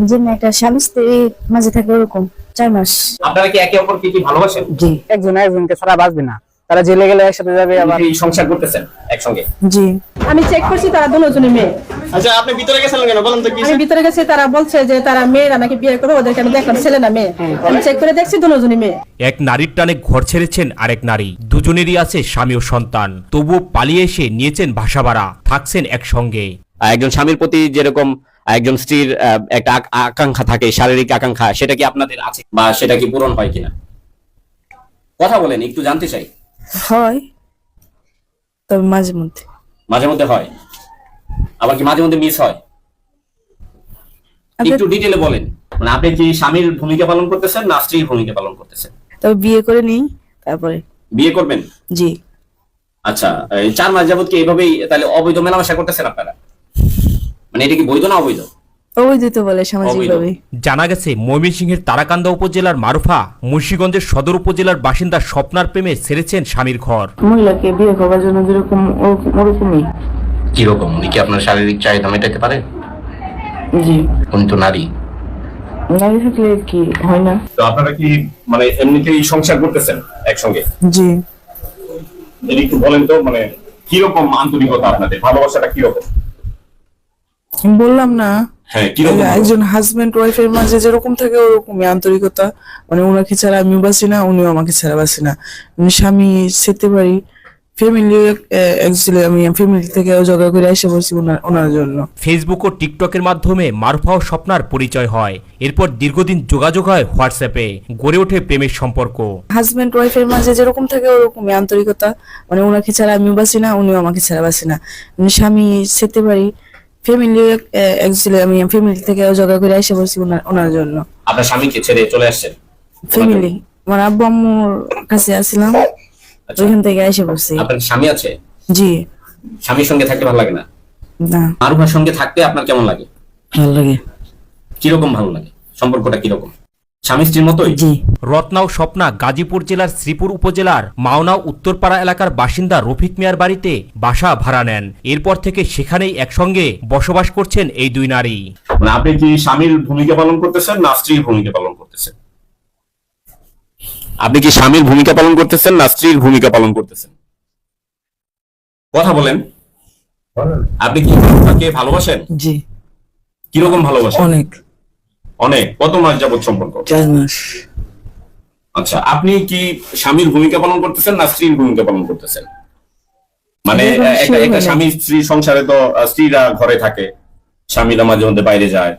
যেমন একটা স্বামী স্ত্রী মাঝে থাকে ওরকম 4 মাস। আপনারা কি একে অপরকে কি ভালোবাসেন? জি। একজন একজনকে ছাড়া বাঁচবে না, তারা জেলে গেলে একসাথে যাবে আবার। এই সংসার করতেছেন একসঙ্গে? জি। আমি চেক করছি তারা দুজনই মেয়ে। আচ্ছা, আপনি ভিতরে গেছেন কেন বলেন তো? কি আমি ভিতরে গেছি, তারা বলছে যে তারা মেয়েরা নাকি বিয়ে করবে, ওদেরকে আমি দেখলাম ছেলে না মেয়ে। আমি চেক করে দেখছি দুজনই মেয়ে। এক নারীর টানে ঘর ছেড়েছেন আরেক নারী, দুজনেরই আছে স্বামী ও সন্তান, তবুও পালিয়ে এসে নিয়েছেন বাসা ভাড়া, থাকছেন একসঙ্গে। একজন স্বামীর প্রতি যেরকম একজন স্ত্রীর একটা আকাঙ্ক্ষা থাকে, শারীরিক আকাঙ্ক্ষা, সেটা কি আপনাদের আছে বা সেটা কি পূরণ হয় কিনা? কথা বলেন, একটু জানতে চাই। হয়, তবে মাঝে মধ্যে। মাঝে মধ্যে হয়, আবার কি মাঝে মধ্যে মিস হয়? একটু ডিটেইলে বলেন। মানে আপনি কি স্বামীর ভূমিকা পালন করতেছেন না স্ত্রীর ভূমিকা পালন করতেছেন? তবে বিয়ে করে নিই, তারপরে বিয়ে করবেন? জি। আচ্ছা, এই 4 মাস যাবত কি এইভাবেই তাহলে অবৈধ মেলামেশা করতেছেন আপনারা? মানে এটা কি বৈধ না অবৈধ? অবৈধ তো বলে সামাজিকভাবে। জানা গেছে ময়মনসিংহের তারাকান্দা উপজেলার মারুফা মুন্সিগঞ্জের সদর উপজেলার বাসিন্দা স্বপ্নার প্রেমে ছেড়েছেন স্বামীর ঘর। মহিলাকে বিয়ে করার জন্য যেরকম ওরকমই। কিরকম? উনি কি আপনার শারীরিক চাহিদা মেটাতে পারে? জি। উনি তো নারী। নারী থাকলে কি হয় না? তো আপনারা কি মানে এমনিতেই সংসার করতেছেন একসঙ্গে? জি। যদি একটু বলেন তো, মানে কিরকম আন্তরিকতা আপনাদের, ভালোবাসাটা কিরকম? বললাম না, হ্যাঁ, কিরকম? একজন হাজবেন্ড ওয়াইফের মাঝে যেরকম থাকে ওরকমই আন্তরিকতা। মানে ওনাকে ছাড়া আমিও বাঁচি না, উনিও আমাকে ছাড়া বাঁচি না। আমি স্বামী সেতে পারি, ফ্যামিলি অ্যাকচুয়ালি আমি ফ্যামিলি থেকে জগা করে এসে বলছি ওনার জন্য। ফেসবুক ও টিকটকের মাধ্যমে মারুফা ও স্বপ্নার পরিচয় হয়, এরপর দীর্ঘদিন যোগাযোগ হয় হোয়াটসঅ্যাপে, গড়ে ওঠে প্রেমের সম্পর্ক। হাজবেন্ড ওয়াইফের মাঝে যেরকম থাকে ওরকমই আন্তরিকতা। মানে ওনাকে ছাড়া আমিও বাঁচি না, উনিও আমাকে ছাড়া বাঁচি না। আমি স্বামী সেতে পারি, ফ্যামিলি অ্যাকচুয়ালি আমি ফ্যামিলি থেকে জগা করে এসে বলছি ওনার জন্য। আপনার স্বামীকে ছেড়ে চলে আসছেন? ফ্যামিলি আমার আব্বু আম্মুর কাছে আসছিলাম, ওইখান থেকে এসে বলছি। আপনার স্বামী আছে? জি। স্বামীর সঙ্গে থাকতে ভালো লাগে না? না। মারুফার সঙ্গে থাকতে আপনার কেমন লাগে? ভালো লাগে। কিরকম ভালো লাগে? সম্পর্কটা কিরকম? স্বামী স্ত্রীর মতোই? জি। রত্না ও স্বপ্না গাজীপুর জেলার শ্রীপুর উপজেলার মাওনা উত্তরপাড়া এলাকার বাসিন্দা রফিক মিয়ার বাড়িতে বাসা ভাড়া নেন, এরপর থেকে সেখানেই একসঙ্গে বসবাস করছেন এই দুই নারী। মানে আপনি কি স্বামীর ভূমিকা পালন করতেছেন না স্ত্রীর ভূমিকা পালন করতেছেন? আপনি কি স্বামীর ভূমিকা পালন করতেছেন না স্ত্রীর ভূমিকা পালন করতেছেন? কথা বলেন। আপনি কি তাকে ভালোবাসেন? জি। কিরকম ভালোবাসেন? অনেক। অনেক? কত মাস যাবত সম্পর্ক? 4 মাস। আচ্ছা, আপনি কি স্বামীর ভূমিকা পালন করতেছেন না স্ত্রীর ভূমিকা পালন করতেছেন? মানে একটা স্বামী স্ত্রী সংসারে তো স্ত্রীরা ঘরে থাকে, স্বামীরা মাঝে মধ্যে বাইরে যায়,